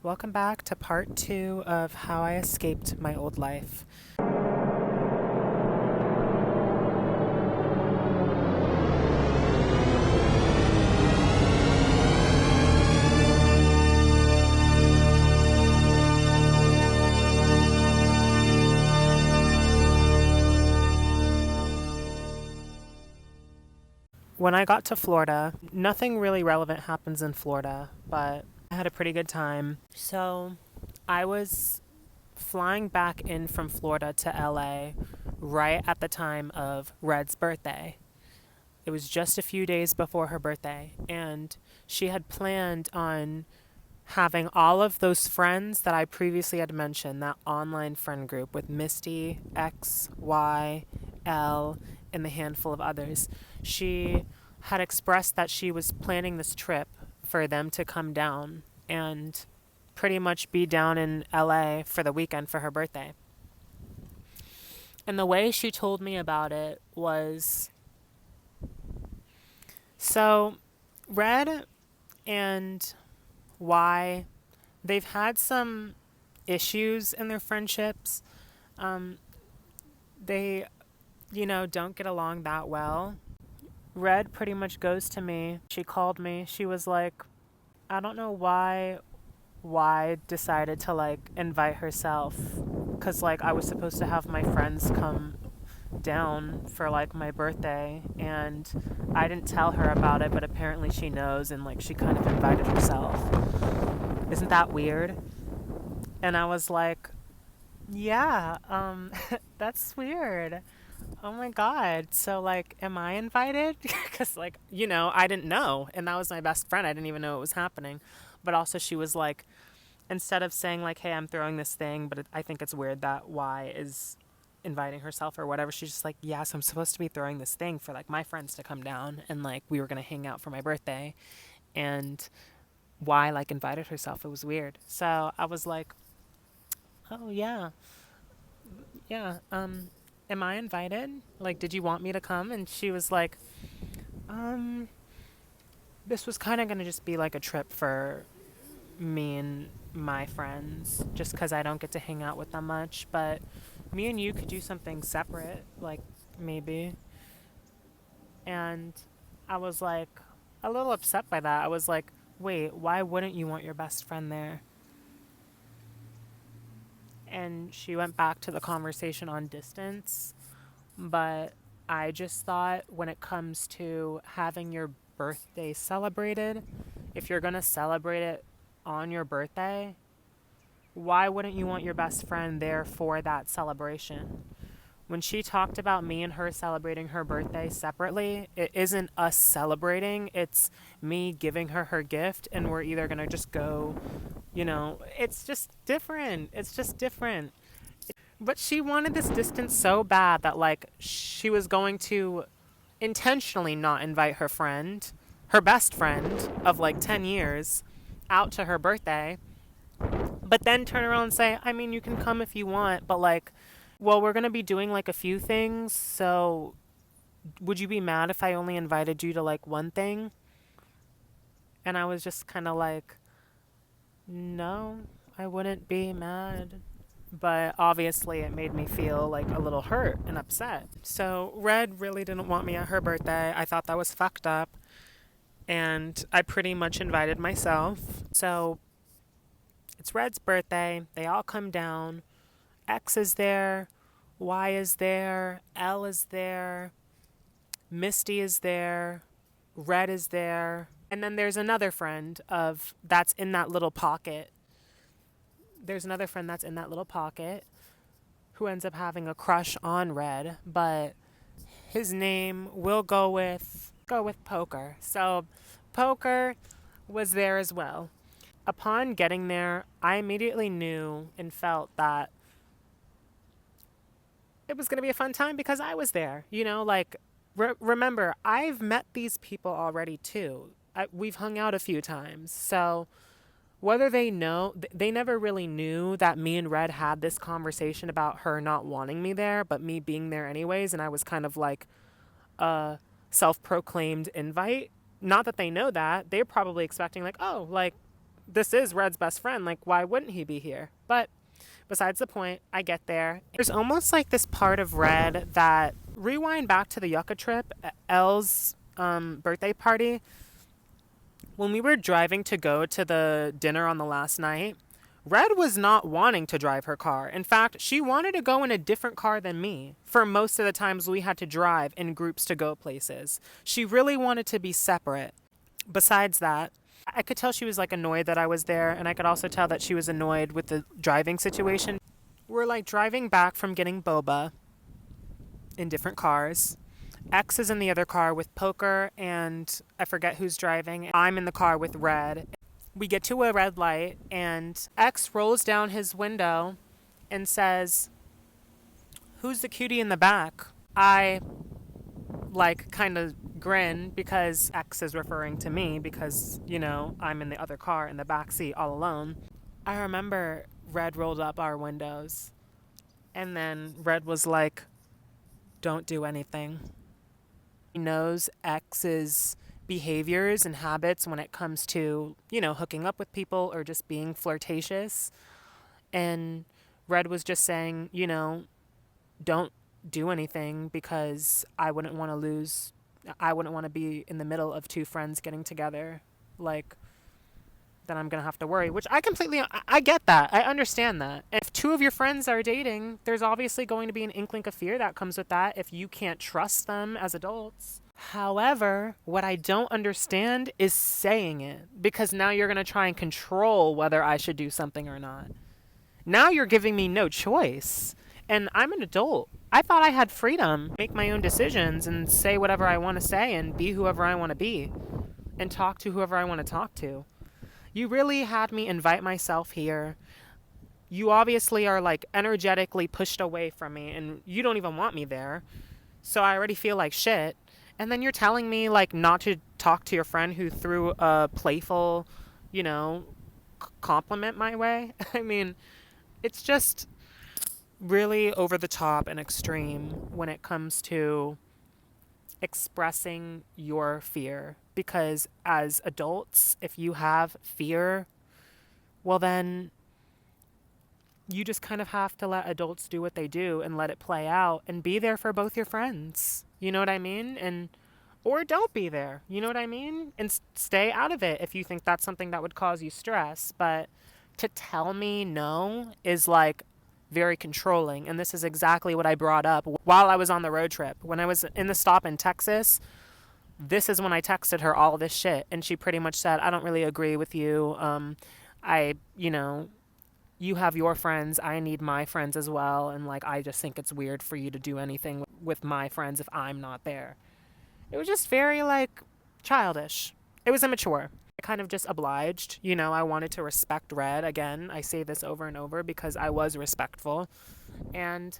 Welcome back to part 2 of how I escaped my old life. When I got to Florida, nothing really relevant happens in Florida, but I had a pretty good time. So I was flying back in from Florida to LA right at the time of Red's birthday. It was just a few days before her birthday, and she had planned on having all of those friends that I previously had mentioned, that online friend group with Misty, X, Y, L, and the handful of others. She had expressed that she was planning this trip for them to come down and pretty much be down in LA for the weekend for her birthday. And the way she told me about it was, so Red and Y, they've had some issues in their friendships. They, don't get along that well. Red pretty much goes to me. She called me. She was like, I don't know why decided to invite herself, because I was supposed to have my friends come down for my birthday, and I didn't tell her about it, but apparently she knows, and she kind of invited herself. Isn't that weird? And I was like, yeah, that's weird. Oh my god. So am I invited? Because I didn't know, and that was my best friend. I didn't even know it was happening. But also she was like, instead of saying hey, I'm throwing this thing, but I think it's weird that Y is inviting herself or whatever, she's just like, yes, I'm supposed to be throwing this thing for my friends to come down, and we were gonna hang out for my birthday, and Y invited herself. It was weird. So I was like, oh yeah, yeah, am I invited? Did you want me to come? And she was like, um this was kind of going to just be a trip for me and my friends, just because I don't get to hang out with them much, but me and you could do something separate, maybe. And I was a little upset by that. I was like, wait, why wouldn't you want your best friend there? And she went back to the conversation on distance, but I just thought, when it comes to having your birthday celebrated, if you're going to celebrate it on your birthday, why wouldn't you want your best friend there for that celebration? When she talked about me and her celebrating her birthday separately, it isn't us celebrating, it's me giving her her gift, and we're either going to just go, it's just different. It's just different. But she wanted this distance so bad that she was going to intentionally not invite her friend, her best friend of 10 years, out to her birthday, but then turn around and say, I mean, you can come if you want, but well, we're going to be doing a few things, so would you be mad if I only invited you to one thing? And I was just kind of no, I wouldn't be mad. But obviously it made me feel a little hurt and upset. So Red really didn't want me at her birthday. I thought that was fucked up, and I pretty much invited myself. So it's Red's birthday. They all come down. X is there, Y is there, L is there, Misty is there, Red is there, and then there's another friend that's in that little pocket. There's another friend that's in that little pocket who ends up having a crush on Red, but his name will go with Poker. So Poker was there as well. Upon getting there, I immediately knew and felt that it was going to be a fun time because I was there. Remember, I've met these people already too. We've hung out a few times. So whether they know, they never really knew that me and Red had this conversation about her not wanting me there, but me being there anyways. And I was kind of a self-proclaimed invite. Not that they know that. They're probably expecting this is Red's best friend. Like, why wouldn't he be here? But besides the point, I get there. There's almost like this part of Red that, rewind back to the Yucca trip, Elle's birthday party. When we were driving to go to the dinner on the last night, Red was not wanting to drive her car. In fact, she wanted to go in a different car than me for most of the times we had to drive in groups to go places. She really wanted to be separate. Besides that, I could tell she was like annoyed that I was there, and I could also tell that she was annoyed with the driving situation. We're like driving back from getting boba in different cars. X is in the other car with Poker, and I forget who's driving. I'm in the car with Red. We get to a red light, and X rolls down his window and says, "Who's the cutie in the back?" I like kind of grin because X is referring to me because, you know, I'm in the other car in the back seat all alone. I remember Red rolled up our windows, and then Red was like, "Don't do anything." He knows X's behaviors and habits when it comes to, you know, hooking up with people or just being flirtatious. And Red was just saying, you know, don't do anything because I wouldn't want to be in the middle of two friends getting together. Like, then I'm going to have to worry, which I get that. I understand that. If two of your friends are dating, there's obviously going to be an inkling of fear that comes with that if you can't trust them as adults. However, what I don't understand is saying it, because now you're going to try and control whether I should do something or not. Now you're giving me no choice. And I'm an adult. I thought I had freedom, make my own decisions and say whatever I want to say and be whoever I want to be and talk to whoever I want to talk to. You really had me invite myself here. You obviously are like energetically pushed away from me and you don't even want me there. So I already feel like shit. And then you're telling me like not to talk to your friend who threw a playful, you know, compliment my way. I mean, it's just really over the top and extreme when it comes to expressing your fear. Because as adults, if you have fear, well then you just kind of have to let adults do what they do and let it play out and be there for both your friends. You know what I mean? And or don't be there. You know what I mean? And stay out of it if you think that's something that would cause you stress. But to tell me no is like very controlling. And this is exactly what I brought up while I was on the road trip. When I was in the stop in Texas, this is when I texted her all this shit. And she pretty much said, I don't really agree with you. You have your friends. I need my friends as well. And like, I just think it's weird for you to do anything with my friends if I'm not there. It was just very like childish. It was immature. I kind of just obliged. You know, I wanted to respect Red. Again, I say this over and over because I was respectful. And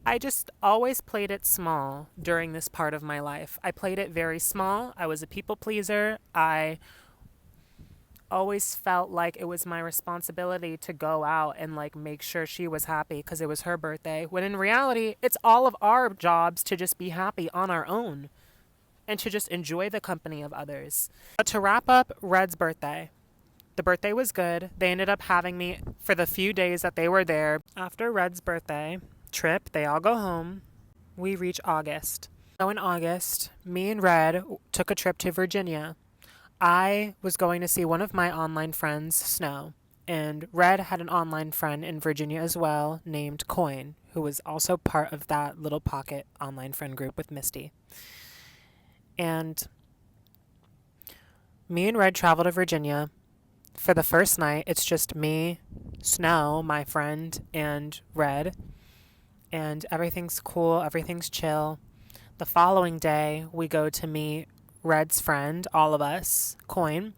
I just always played it small during this part of my life. I played it very small. I was a people pleaser. I always felt like it was my responsibility to go out and like make sure she was happy because it was her birthday, when in reality it's all of our jobs to just be happy on our own and to just enjoy the company of others. But to wrap up Red's birthday, the birthday was good. They ended up having me for the few days that they were there. After Red's birthday trip, they all go home. We reach August. So in August, me and Red took a trip to Virginia. I was going to see one of my online friends, Snow, and Red had an online friend in Virginia as well named Coin, who was also part of that little pocket online friend group with Misty. And me and Red travel to Virginia. For the first night, it's just me, Snow, my friend, and Red. And everything's cool, everything's chill. The following day, we go to meet Red's friend, all of us, Coin,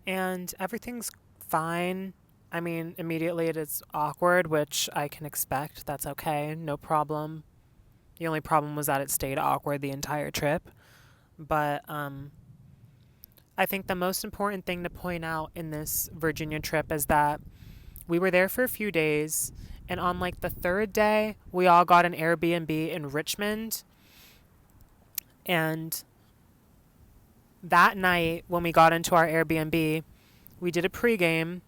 and everything's fine. I mean, immediately it is awkward, which I can expect. That's okay, no problem. The only problem was that it stayed awkward the entire trip. But I think the most important thing to point out in this Virginia trip is that we were there for a few days, and on like the third day, we all got an Airbnb in Richmond. And that night, when we got into our Airbnb, We did a pregame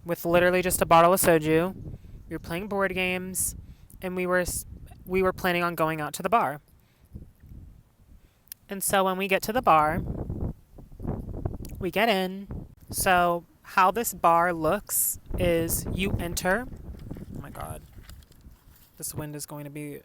with literally just a bottle of soju. We were playing board games, and we were planning on going out to the bar. And so when we get to the bar, we get in. So how this bar looks is you enter. Oh my God. This wind is going to be...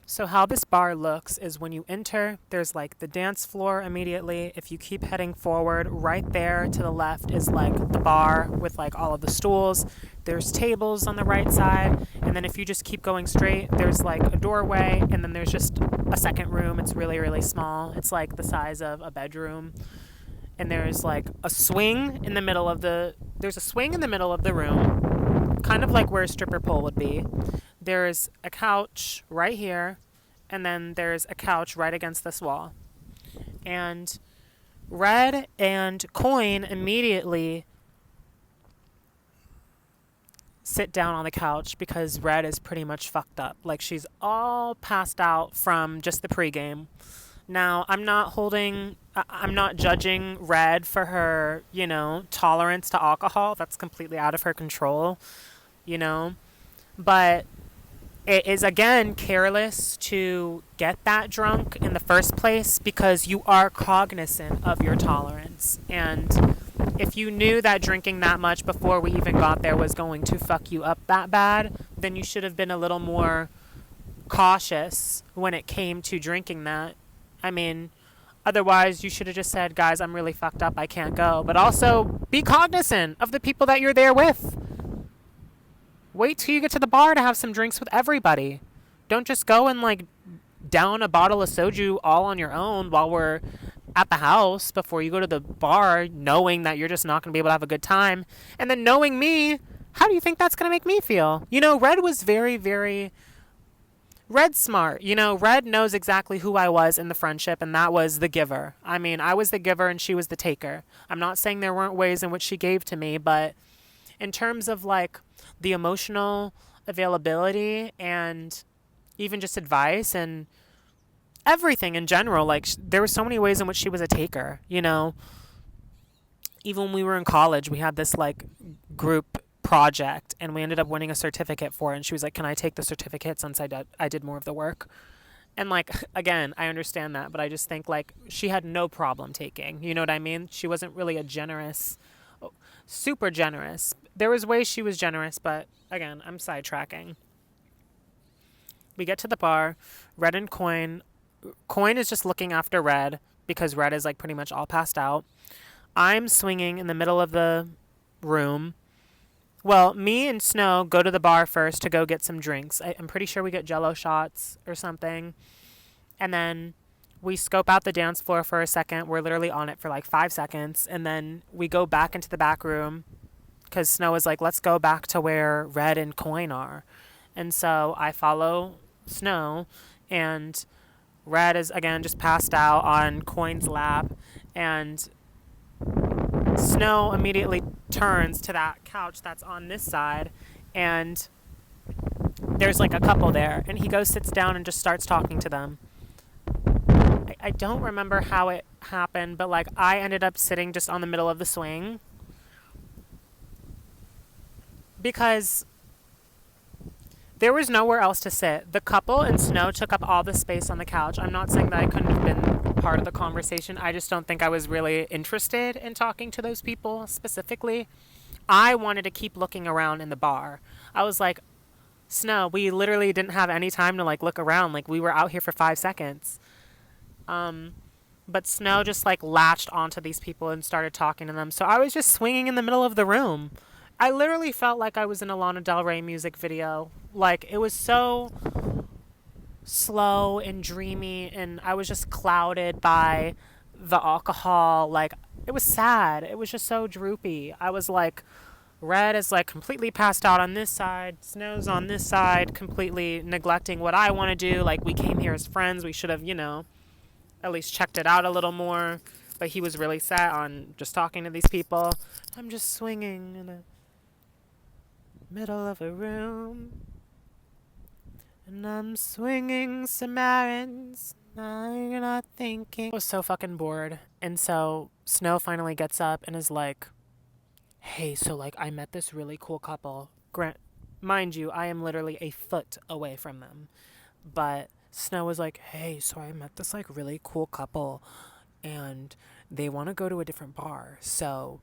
So how this bar looks is when you enter, there's like the dance floor immediately. If you keep heading forward, right there to the left is like the bar with like all of the stools. There's tables on the right side. And then if you just keep going straight, there's like a doorway, and then there's just a second room. It's really, really small. It's like the size of a bedroom. And there's like a swing in the middle of the room, kind of like where a stripper pole would be. There's a couch right here, and then there's a couch right against this wall. And Red and Coin immediately sit down on the couch because Red is pretty much fucked up. Like, she's all passed out from just the pregame. Now, I'm not judging Red for her, tolerance to alcohol. That's completely out of her control, But it is, again, careless to get that drunk in the first place because you are cognizant of your tolerance. And if you knew that drinking that much before we even got there was going to fuck you up that bad, then you should have been a little more cautious when it came to drinking that. I mean, otherwise you should have just said, guys, I'm really fucked up, I can't go. But also be cognizant of the people that you're there with. Wait till you get to the bar to have some drinks with everybody. Don't just go and like down a bottle of soju all on your own while we're at the house before you go to the bar, knowing that you're just not going to be able to have a good time. And then knowing me, how do you think that's going to make me feel? Red was very, very... Red's smart. Red knows exactly who I was in the friendship, and that was the giver. I mean, I was the giver and she was the taker. I'm not saying there weren't ways in which she gave to me, but in terms of like the emotional availability and even just advice and everything in general, like there were so many ways in which she was a taker. Even when we were in college, we had this like group project, and we ended up winning a certificate for it, and she was like, can I take the certificate since I did more of the work? And like, again, I understand that, but I just think like she had no problem taking, you know what I mean? She wasn't really super generous. There was ways she was generous, but again, I'm sidetracking. We get to the bar. Red and Coin is just looking after Red because Red is like pretty much all passed out. I'm swinging in the middle of the room. Well, me and Snow go to the bar first to go get some drinks. I'm pretty sure we get Jell-O shots or something. And then we scope out the dance floor for a second. We're literally on it for like 5 seconds. And then we go back into the back room because Snow is like, let's go back to where Red and Coin are. And so I follow Snow, and Red is, again, just passed out on Coin's lap. And Snow immediately turns to that couch that's on this side, and there's like a couple there, and he goes, sits down, and just starts talking to them. I don't remember how it happened, but like I ended up sitting just on the middle of the swing because there was nowhere else to sit. The couple and Snow took up all the space on the couch. I'm not saying that I couldn't have been part of the conversation. I just don't think I was really interested in talking to those people specifically. I wanted to keep looking around in the bar. I was like, Snow, we literally didn't have any time to like look around. Like, we were out here for 5 seconds. But Snow just like latched onto these people and started talking to them. So I was just swinging in the middle of the room. I literally felt like I was in a Lana Del Rey music video. Like, it was so slow and dreamy, and I was just clouded by the alcohol. Like, it was sad. It was just so droopy. I was like, Red is like completely passed out on this side. Snow's on this side, completely neglecting what I want to do. Like, we came here as friends. We should have, at least checked it out a little more. But he was really set on just talking to these people. I'm just swinging in the middle of a room, and I'm swinging some errands. Now you're not thinking. I was so fucking bored, And so Snow finally gets up and is like, hey, so like I met this really cool couple. Mind you, I am literally a foot away from them. But Snow was like, hey, so I met this like really cool couple and they want to go to a different bar. So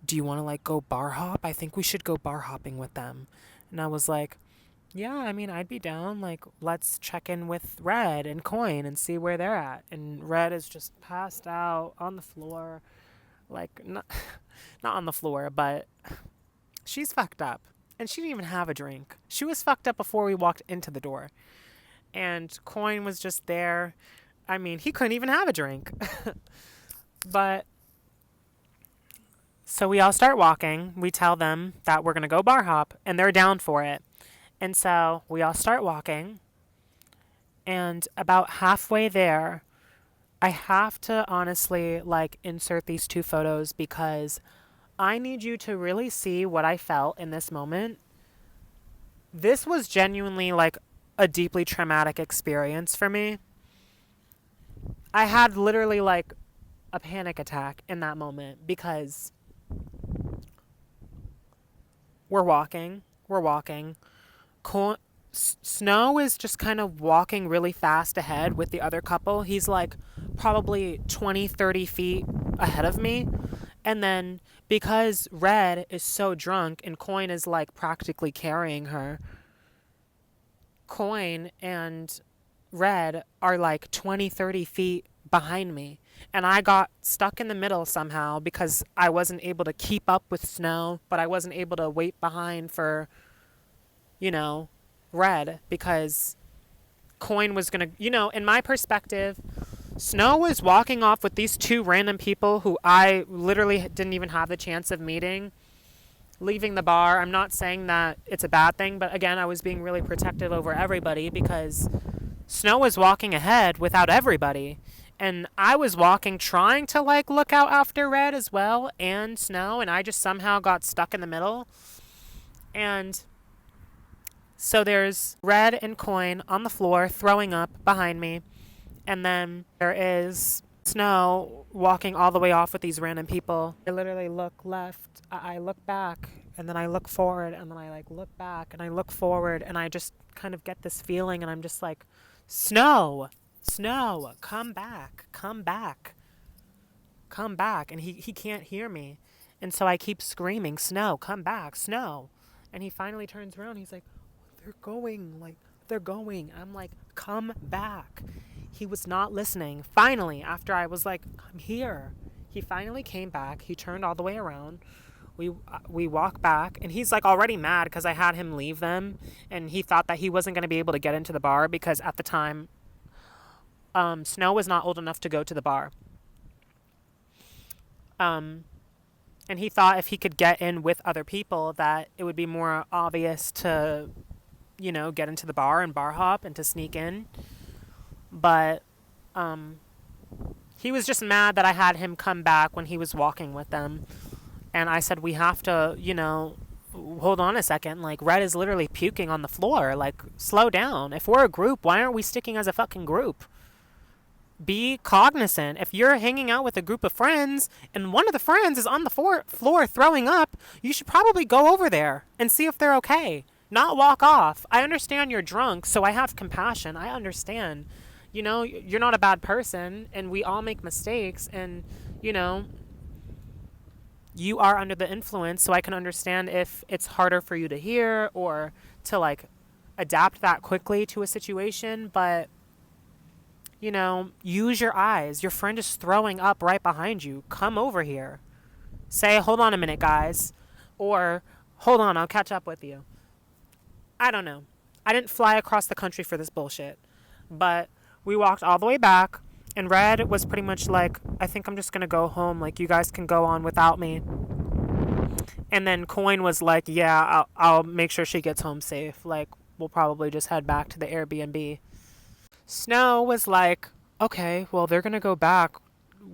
do you want to like go bar hop? I think we should go bar hopping with them. And I was like, yeah, I mean, I'd be down. Like, let's check in with Red and Coin and see where they're at. And Red is just passed out on the floor. Like, not, not on the floor, but she's fucked up. And she didn't even have a drink. She was fucked up before we walked into the door. And Coin was just there. I mean, he couldn't even have a drink. But so we all start walking. We tell them that we're going to go bar hop, and they're down for it. And so we all start walking. And about halfway there, I have to honestly like insert these two photos because I need you to really see what I felt in this moment. This was genuinely like a deeply traumatic experience for me. I had literally like a panic attack in that moment because we're walking. Snow is just kind of walking really fast ahead with the other couple. He's like probably 20, 30 feet ahead of me. And then because Red is so drunk and Coin is like practically carrying her, Coin and Red are like 20, 30 feet behind me. And I got stuck in the middle somehow because I wasn't able to keep up with Snow, but I wasn't able to wait behind for, Red because Coin was going to, in my perspective, Snow was walking off with these two random people who I literally didn't even have the chance of meeting, leaving the bar. I'm not saying that it's a bad thing, but again, I was being really protective over everybody because Snow was walking ahead without everybody. And I was walking trying to like look out after Red as well and Snow, and I just somehow got stuck in the middle. And so there's Red and Coin on the floor throwing up behind me. And then there is Snow walking all the way off with these random people. I literally look left, I look back, and then I look forward, and then I like look back and I look forward, and I just kind of get this feeling, and I'm just like, Snow, come back. And he can't hear me. And so I keep screaming, Snow, come back, Snow. And he finally turns around. He's like, they're going. I'm like, come back. He was not listening. Finally, after I was like, I'm here, he finally came back. He turned all the way around. We walk back, and he's like already mad because I had him leave them, and he thought that he wasn't going to be able to get into the bar because at the time, Snow was not old enough to go to the bar. And he thought if he could get in with other people that it would be more obvious to, get into the bar and bar hop and to sneak in. But he was just mad that I had him come back when he was walking with them. And I said, we have to, hold on a second. Like, Red is literally puking on the floor. Like, slow down. If we're a group, why aren't we sticking as a fucking group? Be cognizant. If you're hanging out with a group of friends and one of the friends is on the floor throwing up, you should probably go over there and see if they're okay. Not walk off. I understand you're drunk, so I have compassion. I understand. You're not a bad person, and we all make mistakes, and, you are under the influence, so I can understand if it's harder for you to hear or to, like, adapt that quickly to a situation, but, use your eyes. Your friend is throwing up right behind you. Come over here. Say, hold on a minute, guys. Or, hold on, I'll catch up with you. I don't know. I didn't fly across the country for this bullshit. But we walked all the way back, and Red was pretty much like, I think I'm just going to go home. Like, you guys can go on without me. And then Coin was like, yeah, I'll make sure she gets home safe. Like, we'll probably just head back to the Airbnb. Snow was like, okay, well, they're going to go back.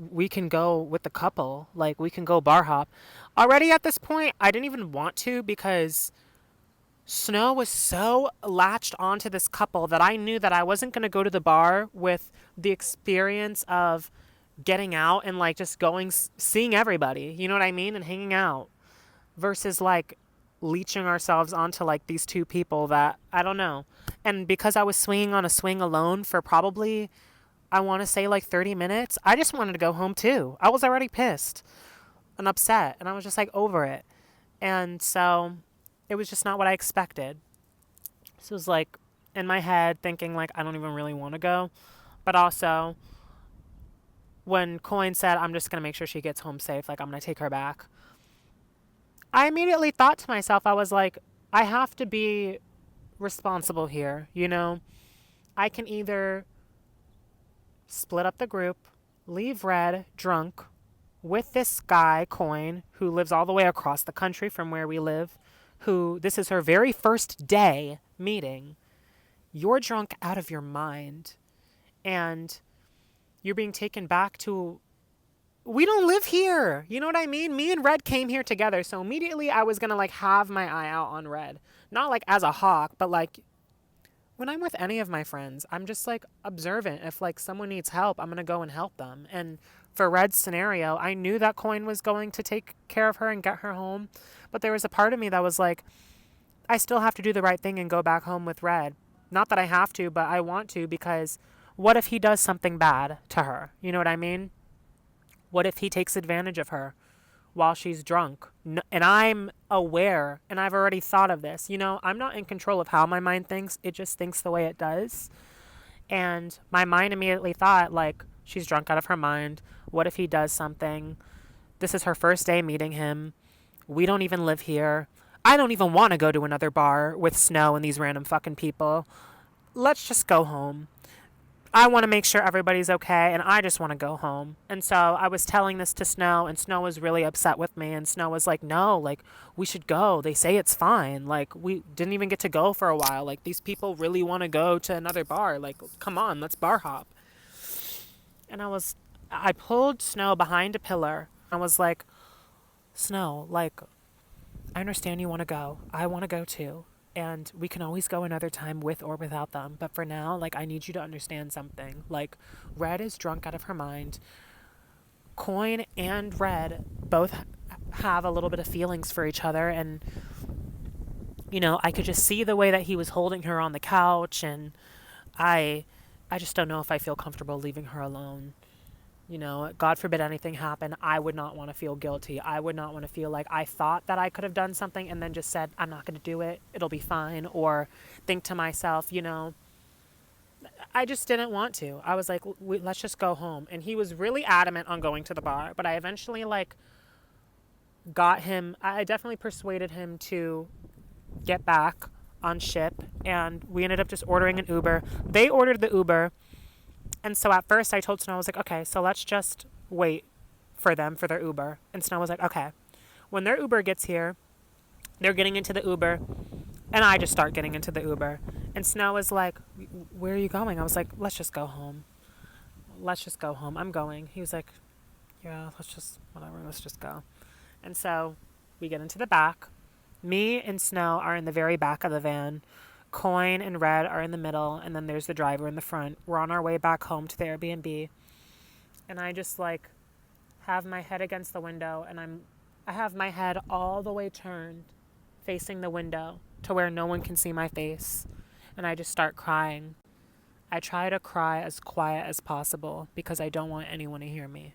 We can go with the couple. Like, we can go bar hop. Already at this point, I didn't even want to because Snow was so latched onto this couple that I knew that I wasn't going to go to the bar with the experience of getting out and like just going, seeing everybody, you know what I mean? And hanging out versus like leeching ourselves onto like these two people that I don't know. And because I was swinging on a swing alone for probably, I want to say like 30 minutes, I just wanted to go home too. I was already pissed and upset and I was just like over it. And so it was just not what I expected. So it was like in my head thinking like I don't even really want to go. But also when Coin said I'm just going to make sure she gets home safe, like I'm going to take her back, I immediately thought to myself, I was like, I have to be responsible here, you know? I can either split up the group, leave Red drunk with this guy, Coin, who lives all the way across the country from where we live, who this is her very first day meeting. You're drunk out of your mind and you're being taken back to, we don't live here. You know what I mean? Me and Red came here together. So immediately I was going to like have my eye out on Red. Not like as a hawk, but like when I'm with any of my friends, I'm just like observant. If like someone needs help, I'm going to go and help them. And for Red's scenario, I knew that Coin was going to take care of her and get her home. But there was a part of me that was like, I still have to do the right thing and go back home with Red. Not that I have to, but I want to, because what if he does something bad to her? You know what I mean? What if he takes advantage of her while she's drunk? And I'm aware, and I've already thought of this. You know, I'm not in control of how my mind thinks. It just thinks the way it does. And my mind immediately thought, like, she's drunk out of her mind. What if he does something? This is her first day meeting him. We don't even live here. I don't even want to go to another bar with Snow and these random fucking people. Let's just go home. I want to make sure everybody's okay, and I just want to go home. And so I was telling this to Snow, and Snow was really upset with me. And Snow was like, no, like, we should go. They say it's fine. Like, we didn't even get to go for a while. Like, these people really want to go to another bar. Like, come on, let's bar hop. And I pulled Snow behind a pillar. I was like, Snow, like, I understand you want to go. I want to go too. And we can always go another time with or without them. But for now, like, I need you to understand something. Like, Red is drunk out of her mind. Coin and Red both have a little bit of feelings for each other. And, you know, I could just see the way that he was holding her on the couch. And I just don't know if I feel comfortable leaving her alone. You know, God forbid anything happen, I would not want to feel guilty. I would not want to feel like I thought that I could have done something and then just said, I'm not going to do it. It'll be fine. Or think to myself, you know, I just didn't want to. I was like, let's just go home. And he was really adamant on going to the bar. But I eventually like got him. I definitely persuaded him to get back on ship. And we ended up just ordering an Uber. They ordered the Uber. And so at first I told Snow, I was like, okay, so let's just wait for them for their Uber. And Snow was like, okay. When their Uber gets here, they're getting into the Uber, and I just start getting into the Uber. And Snow was like, where are you going? I was like, let's just go home. Let's just go home. I'm going. He was like, yeah, whatever, let's just go. And so we get into the back. Me and Snow are in the very back of the van. Coin and Red are in the middle, and then there's the driver in the front. We're on our way back home to the Airbnb, and I just like have my head against the window, and I have my head all the way turned facing the window to where no one can see my face, and I just start crying. I try to cry as quiet as possible because I don't want anyone to hear me.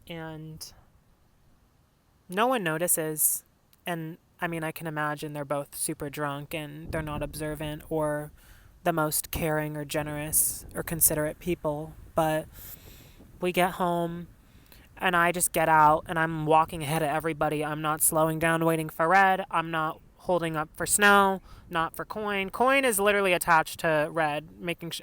And no one notices, and I mean, I can imagine they're both super drunk and they're not observant or the most caring or generous or considerate people. But we get home and I just get out and I'm walking ahead of everybody. I'm not slowing down waiting for Red. I'm not holding up for Snow, not for Coin. Coin is literally attached to Red,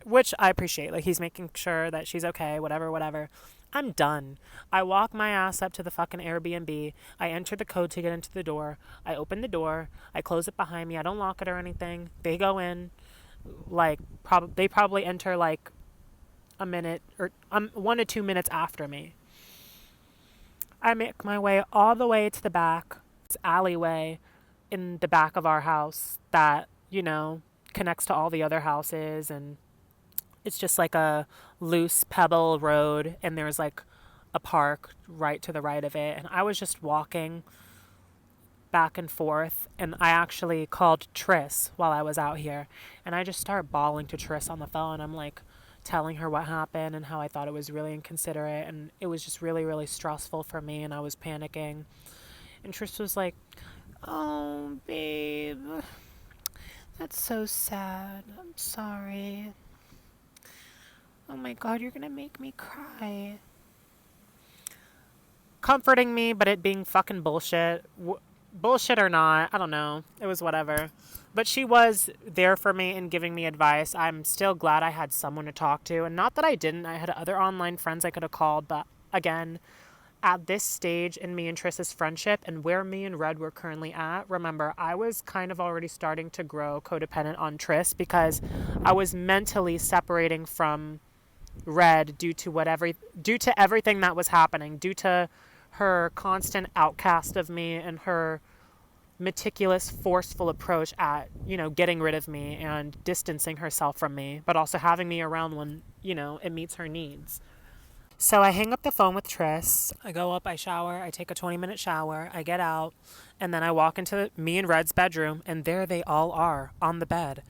which I appreciate. Like, he's making sure that she's okay, whatever. I'm done. I walk my ass up to the fucking Airbnb. I enter the code to get into the door. I open the door. I close it behind me. I don't lock it or anything. They go in. Like, they probably enter like a minute or 1 to 2 minutes after me. I make my way all the way to the back, this alleyway in the back of our house that, you know, connects to all the other houses. And It's just like a loose pebble road, and there's like a park right to the right of it. And I was just walking back and forth, and I actually called Triss while I was out here, and I just start bawling to Triss on the phone. I'm like telling her what happened and how I thought it was really inconsiderate, and it was just really, really stressful for me, and I was panicking. And Triss was like, "Oh, babe, that's so sad. I'm sorry. Oh my God, you're gonna make me cry." Comforting me, but it being fucking bullshit. Bullshit or not, I don't know. It was whatever. But she was there for me and giving me advice. I'm still glad I had someone to talk to. And not that I didn't. I had other online friends I could have called. But again, at this stage in me and Triss's friendship and where me and Red were currently at, remember, I was kind of already starting to grow codependent on Triss because I was mentally separating from Red due to everything that was happening, due to her constant outcast of me and her meticulous, forceful approach at, getting rid of me and distancing herself from me, but also having me around when, it meets her needs. So I hang up the phone with Triss. I go up, I shower, I take a 20-minute shower, I get out, and then I walk into me and Red's bedroom, and there they all are on the bed,